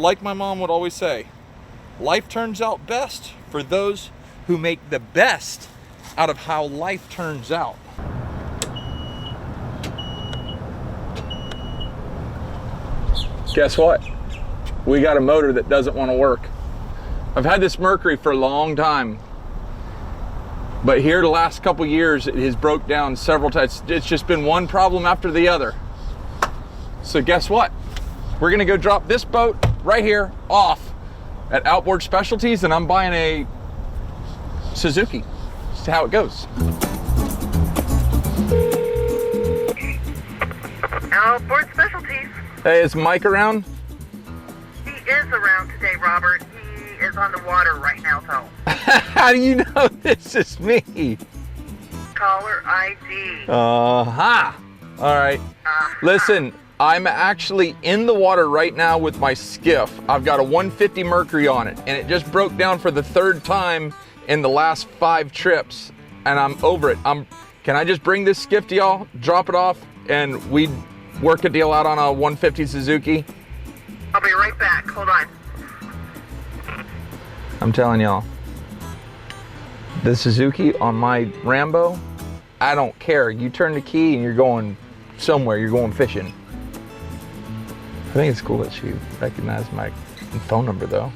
like my mom would always say, life turns out best for those who make the best out of how life turns out. Guess what? We got a motor that doesn't want to work. I've had this Mercury for a long time, but here the last couple years it has broke down several times. It's just been one problem after the other. So guess what? We're gonna go drop this boat right here off at Outboard Specialties, and I'm buying a Suzuki. See how it goes. Outboard Specialties. Hey, is Mike around? He is around today, Robert. He is on the water right now, though. How do you know this is me? Caller ID. Uh-huh. All right. Listen, I'm actually in the water right now with my skiff. I've got a 150 Mercury on it, and it just broke down for the 3rd time in the last 5 trips, and I'm over it. Can I just bring this skiff to y'all, drop it off, and we work a deal out on a 150 Suzuki? I'll be right back. Hold on. I'm telling y'all, the Suzuki on my Rambo, I don't care. You turn the key and you're going somewhere. You're going fishing. I think it's cool that she recognized my phone number, though.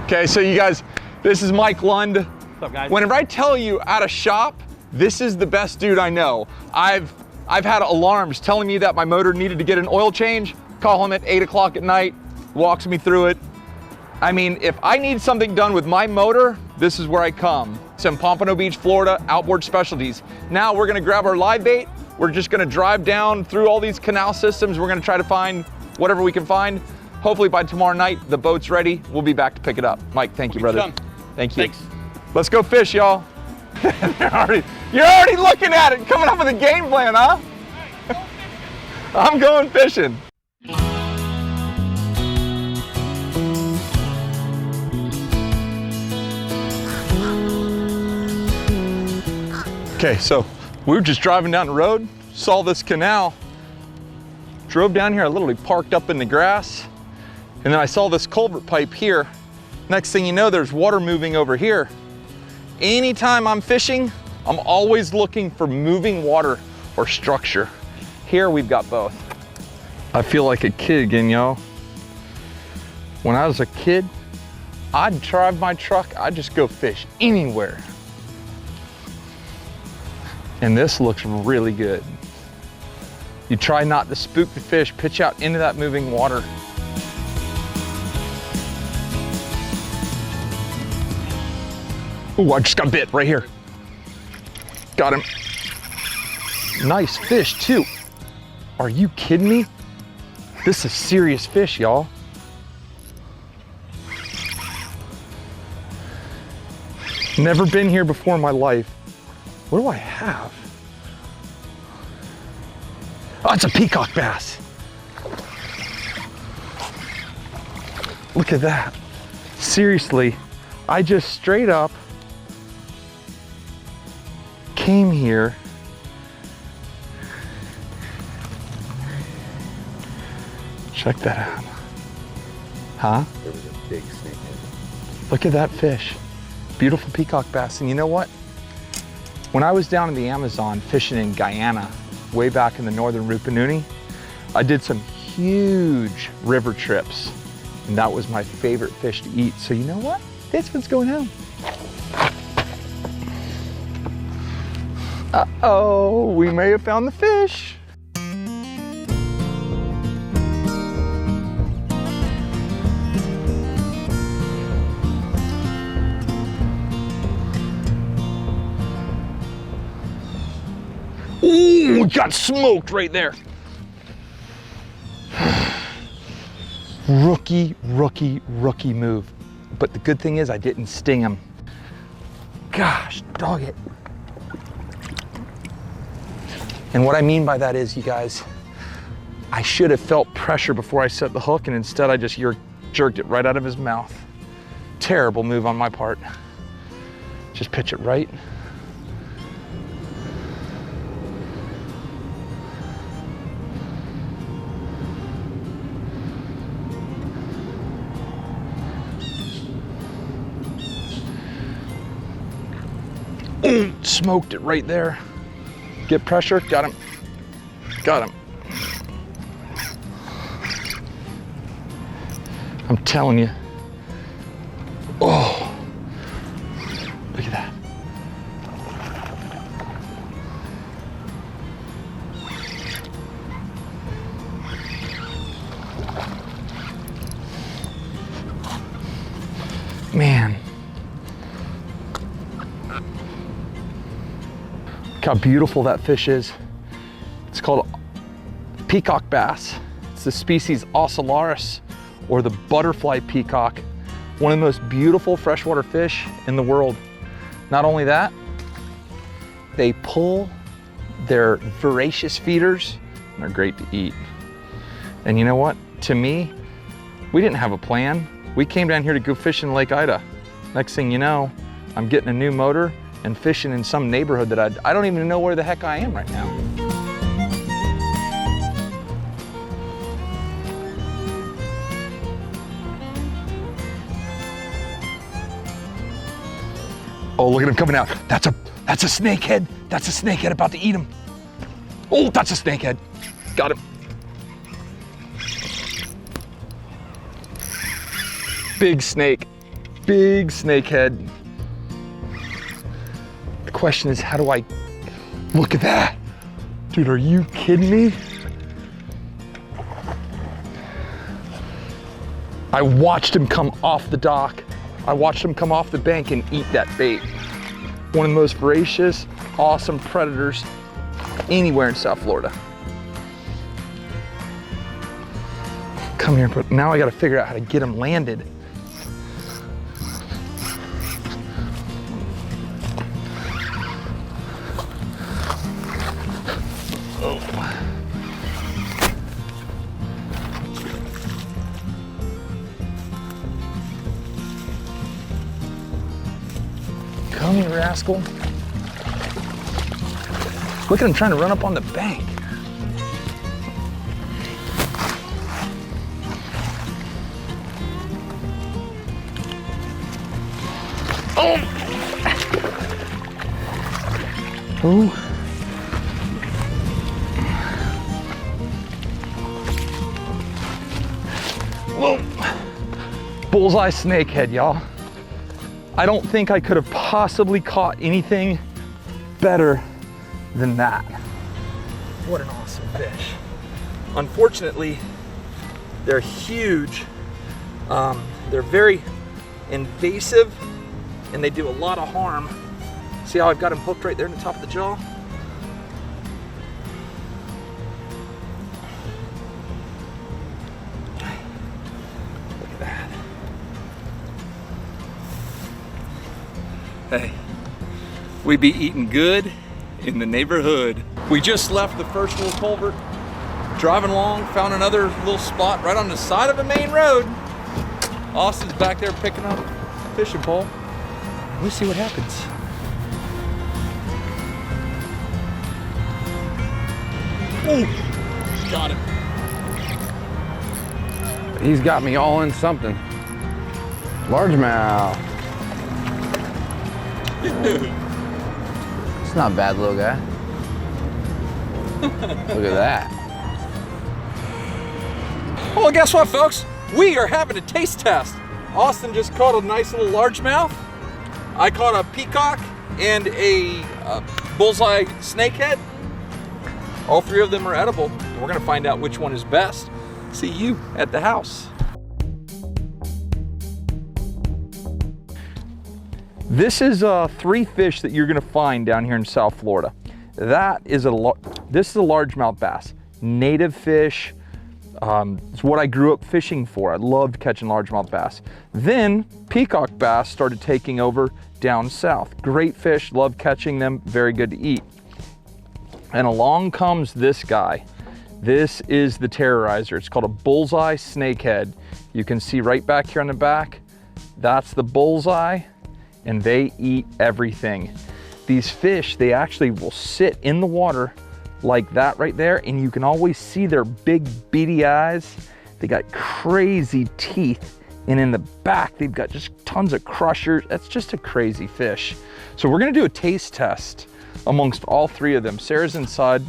Okay, so you guys, this is Mike Lund. What's up, guys? Whenever I tell you at a shop, this is the best dude I know. I've had alarms telling me that my motor needed to get an oil change. Call him at 8 o'clock at night, walks me through it. I mean, if I need something done with my motor, this is where I come. It's in Pompano Beach, Florida, Outboard Specialties. Now we're gonna grab our live bait. We're just gonna drive down through all these canal systems. We're gonna try to find whatever we can find. Hopefully by tomorrow night, the boat's ready. We'll be back to pick it up. Mike, thank you, brother. Thank you. Thanks. Let's go fish, y'all. You're already looking at it, coming up with a game plan, huh? I'm going fishing. Okay, so we were just driving down the road, saw this canal, drove down here, I literally parked up in the grass, and then I saw this culvert pipe here. Next thing you know, there's water moving over here. Anytime I'm fishing, I'm always looking for moving water or structure. Here we've got both. I feel like a kid again, y'all. When I was a kid, I'd drive my truck, I'd just go fish anywhere. And this looks really good. You try not to spook the fish, pitch out into that moving water. Ooh, I just got bit right here. Got him. Nice fish too. Are you kidding me? This is serious fish, y'all. Never been here before in my life. What do I have? Oh, it's a peacock bass. Look at that. Seriously, I just straight up came here. Check that out. Huh? There was a big snake in it. Look at that fish. Beautiful peacock bass. And you know what? When I was down in the Amazon fishing in Guyana, way back in the northern Rupununi, I did some huge river trips, and that was my favorite fish to eat. So you know what? This one's going home. Uh-oh, we may have found the fish. Ooh, we got smoked right there. Rookie move. But the good thing is I didn't sting him. Gosh, dog it. And what I mean by that is, you guys, I should have felt pressure before I set the hook, and instead I just jerked it right out of his mouth. Terrible move on my part. Just pitch it right. smoked it right there. Get pressure, got him. Got him. I'm telling you. Oh, look at that. Man. Look how beautiful that fish is. It's called peacock bass. It's the species Ocellaris, or the butterfly peacock. One of the most beautiful freshwater fish in the world. Not only that, they pull their voracious feeders, and they're great to eat. And you know what? To me, we didn't have a plan. We came down here to go fishing Lake Ida. Next thing you know, I'm getting a new motor and fishing in some neighborhood that I don't even know where the heck I am right now. Oh, look at him coming out. That's a snakehead. That's a snakehead about to eat him. Oh, that's a snakehead. Got him. Big snake, big snakehead. The question is, how do I, look at that. Dude, are you kidding me? I watched him come off the dock. I watched him come off the bank and eat that bait. One of the most voracious, awesome predators anywhere in South Florida. Come here, but now I gotta figure out how to get him landed. Come here, rascal. Look at him trying to run up on the bank. Oh! Oh. Whoa. Bullseye snakehead, y'all. I don't think I could have possibly caught anything better than that. What an awesome fish. Unfortunately, they're huge. They're very invasive and they do a lot of harm. See how I've got him hooked right there in the top of the jaw? Look at that. Hey, we be eating good in the neighborhood. We just left the first little culvert, driving along, found another little spot right on the side of a main road. Austin's back there picking up a fishing pole. We'll see what happens. Ooh, got him. He's got me all in something. Largemouth. It's not bad, little guy. Look at that. Well, guess what, folks? We are having a taste test. Austin just caught a nice little largemouth. I caught a peacock and a bullseye snakehead. All three of them are edible. We're gonna find out which one is best. See you at the house. This is three fish that you're gonna find down here in South Florida. This is a largemouth bass, native fish. It's what I grew up fishing for. I loved catching largemouth bass. Then peacock bass started taking over down south. Great fish, love catching them, very good to eat. And along comes this guy. This is the terrorizer. It's called a bullseye snakehead. You can see right back here on the back, that's the bullseye, and they eat everything. These fish, they actually will sit in the water like that right there, and you can always see their big beady eyes. They got crazy teeth And in the back, they've got just tons of crushers. That's just a crazy fish. So we're gonna do a taste test amongst all three of them. Sarah's inside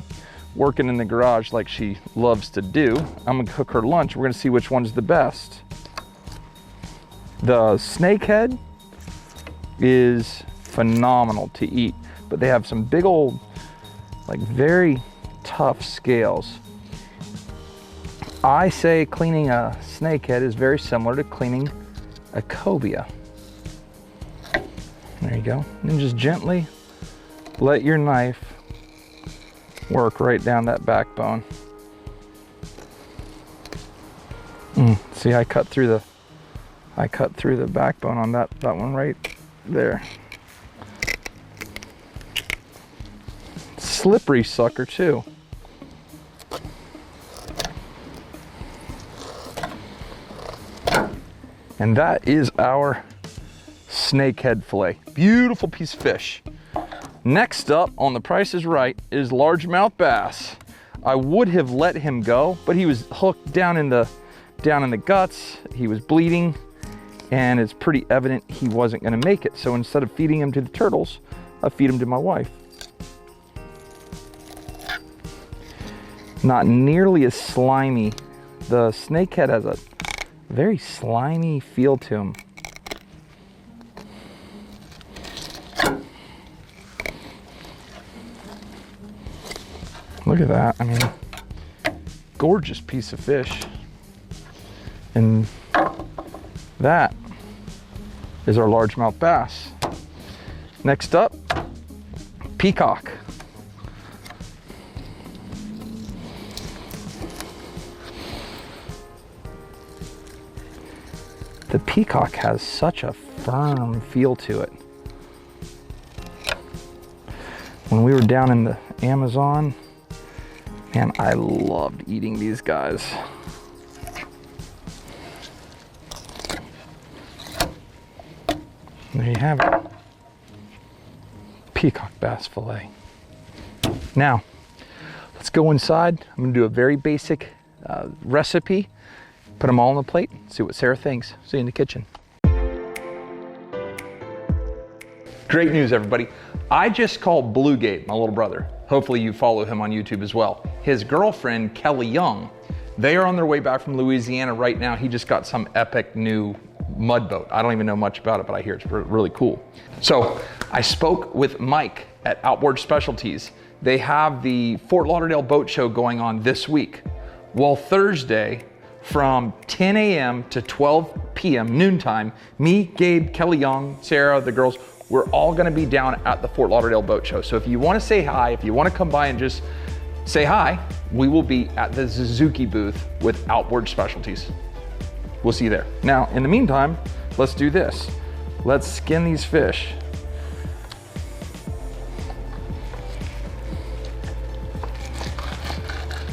working in the garage like she loves to do. I'm gonna cook her lunch. We're gonna see which one's the best. The snakehead is phenomenal to eat, but they have some big old, like very tough scales. I say cleaning a snakehead is very similar to cleaning a cobia. There you go. And just gently let your knife work right down that backbone. See, I cut through the backbone on that one right there. Slippery sucker too. And that is our snakehead fillet. Beautiful piece of fish. Next up on The Price is Right is largemouth bass. I would have let him go, but he was hooked down in the guts. He was bleeding, and it's pretty evident he wasn't gonna make it. So instead of feeding him to the turtles, I feed him to my wife. Not nearly as slimy. The snakehead has a very slimy feel to him. Look at that. I mean, gorgeous piece of fish. And that is our largemouth bass. Next up, peacock. The peacock has such a firm feel to it. When we were down in the Amazon, man, I loved eating these guys. There you have it. Peacock bass fillet. Now, let's go inside. I'm gonna do a very basic recipe. Put them all on the plate, see what Sarah thinks. See you in the kitchen. Great news, everybody. I just called Blue Gabe, my little brother. Hopefully you follow him on YouTube as well. His girlfriend, Kelly Young, they are on their way back from Louisiana right now. He just got some epic new mud boat. I don't even know much about it, but I hear it's really cool. So I spoke with Mike at Outboard Specialties. They have the Fort Lauderdale Boat Show going on this week. Well, Thursday, from 10 a.m. to 12 p.m. noontime, me, Gabe, Kelly Young, Sarah, the girls, we're all gonna be down at the Fort Lauderdale Boat Show. So if you wanna say hi, if you wanna come by and just say hi, we will be at the Suzuki booth with Outboard Specialties. We'll see you there. Now, in the meantime, let's do this. Let's skin these fish.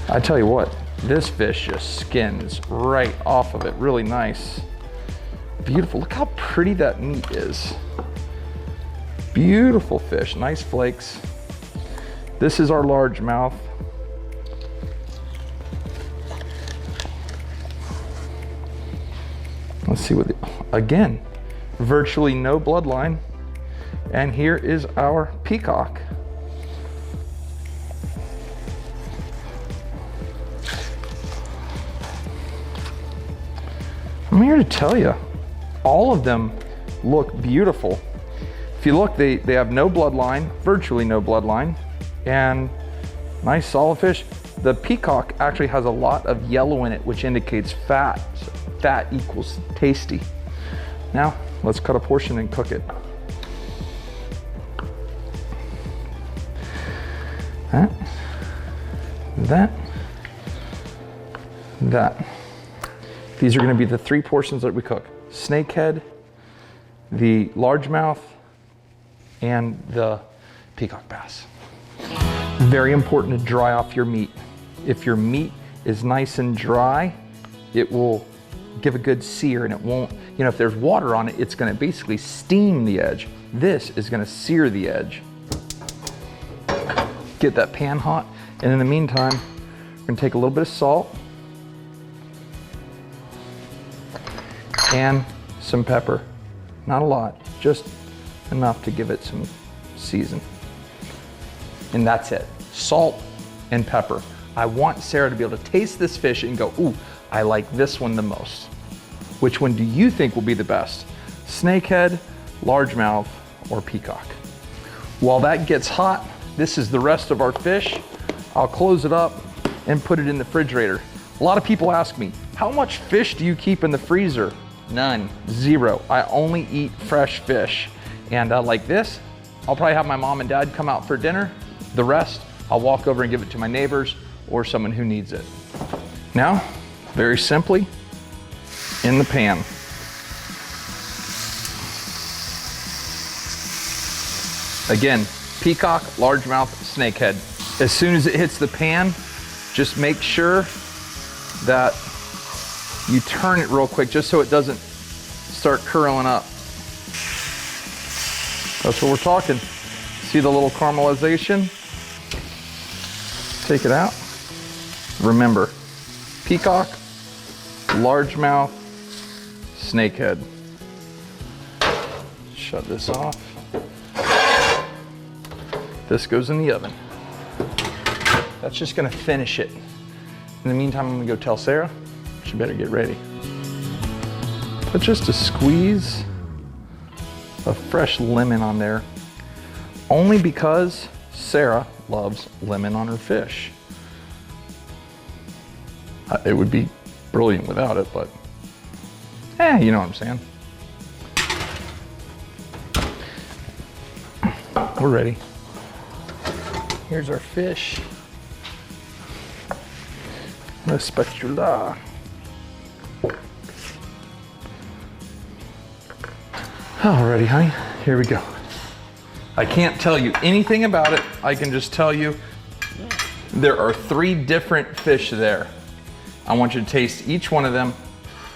I tell you what, this fish just skins right off of it, really nice. Beautiful, look how pretty that meat is. Beautiful fish, nice flakes. This is our largemouth. Let's see what, again, virtually no bloodline. And here is our peacock. I'm here to tell you, all of them look beautiful. If you look, they have no bloodline, virtually no bloodline, and nice solid fish. The peacock actually has a lot of yellow in it, which indicates fat. So fat equals tasty. Now, let's cut a portion and cook it. That. These are gonna be the 3 portions that we cook. Snakehead, the largemouth, and the peacock bass. Very important to dry off your meat. If your meat is nice and dry, it will give a good sear, and it won't, you know, if there's water on it, it's gonna basically steam the edge. This is gonna sear the edge. Get that pan hot, and in the meantime, we're gonna take a little bit of salt, and some pepper. Not a lot, just enough to give it some season. And that's it, salt and pepper. I want Sarah to be able to taste this fish and go, ooh, I like this one the most. Which one do you think will be the best? Snakehead, largemouth, or peacock? While that gets hot, this is the rest of our fish. I'll close it up and put it in the refrigerator. A lot of people ask me, how much fish do you keep in the freezer? None, 0. I only eat fresh fish. And like this, I'll probably have my mom and dad come out for dinner. The rest, I'll walk over and give it to my neighbors or someone who needs it. Now, very simply, in the pan. Again, peacock, largemouth, snakehead. As soon as it hits the pan, just make sure that you turn it real quick just so it doesn't start curling up. That's what we're talking. See the little caramelization? Take it out. Remember, peacock, largemouth, snakehead. Shut this off. This goes in the oven. That's just gonna finish it. In the meantime, I'm gonna go tell Sarah she better get ready. Put just a squeeze of fresh lemon on there, only because Sarah loves lemon on her fish. It would be brilliant without it, but you know what I'm saying. We're ready. Here's our fish. La spatula. Alrighty, honey, here we go. I can't tell you anything about it. I can just tell you there are 3 different fish there. I want you to taste each one of them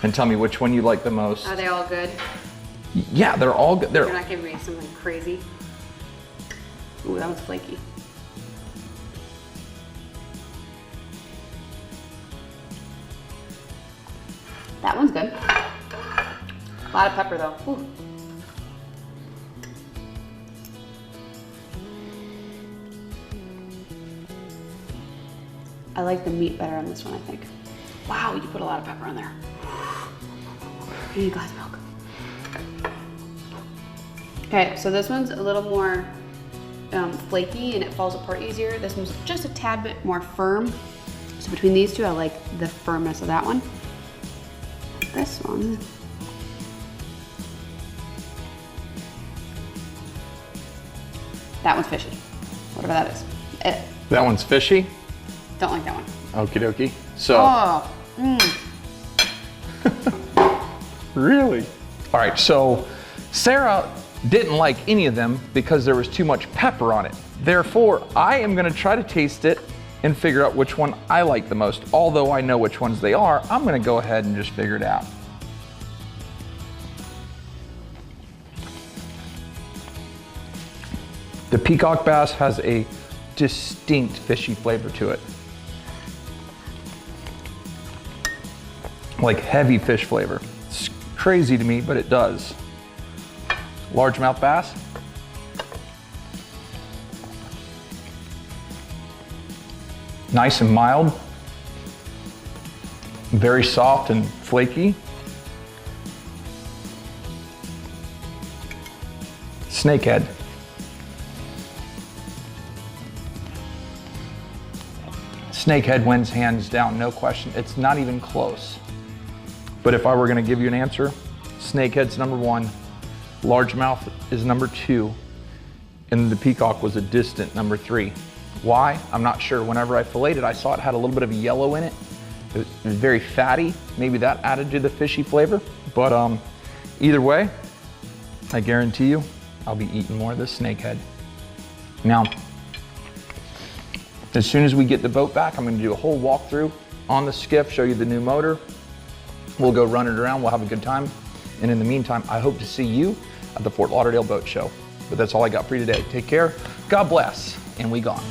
and tell me which one you like the most. Are they all good? Yeah, they're all good. You're not giving me something crazy. Ooh, that was flaky. That one's good. A lot of pepper though. Ooh. I like the meat better on this one, I think. Wow, you put a lot of pepper on there. I need a glass of milk. Okay, so this one's a little more flaky and it falls apart easier. This one's just a tad bit more firm. So between these two, I like the firmness of that one. This one. That one's fishy. Whatever that is. That one's fishy? Don't like that one. Okie dokie. So. Oh. Really? All right, so Sarah didn't like any of them because there was too much pepper on it. Therefore, I am gonna try to taste it and figure out which one I like the most. Although I know which ones they are, I'm gonna go ahead and just figure it out. The peacock bass has a distinct fishy flavor to it. Like heavy fish flavor. It's crazy to me, but it does. Largemouth bass. Nice and mild. Very soft and flaky. Snakehead. Snakehead wins hands down, no question. It's not even close. But if I were gonna give you an answer, snakehead's number 1, largemouth is number 2, and the peacock was a distant number 3. Why? I'm not sure. Whenever I filleted it, I saw it had a little bit of yellow in it. It was very fatty. Maybe that added to the fishy flavor. But either way, I guarantee you, I'll be eating more of this snakehead. Now, as soon as we get the boat back, I'm gonna do a whole walkthrough on the skiff, show you the new motor. We'll go run it around, we'll have a good time. And in the meantime, I hope to see you at the Fort Lauderdale Boat Show. But that's all I got for you today. Take care, God bless, and we gone.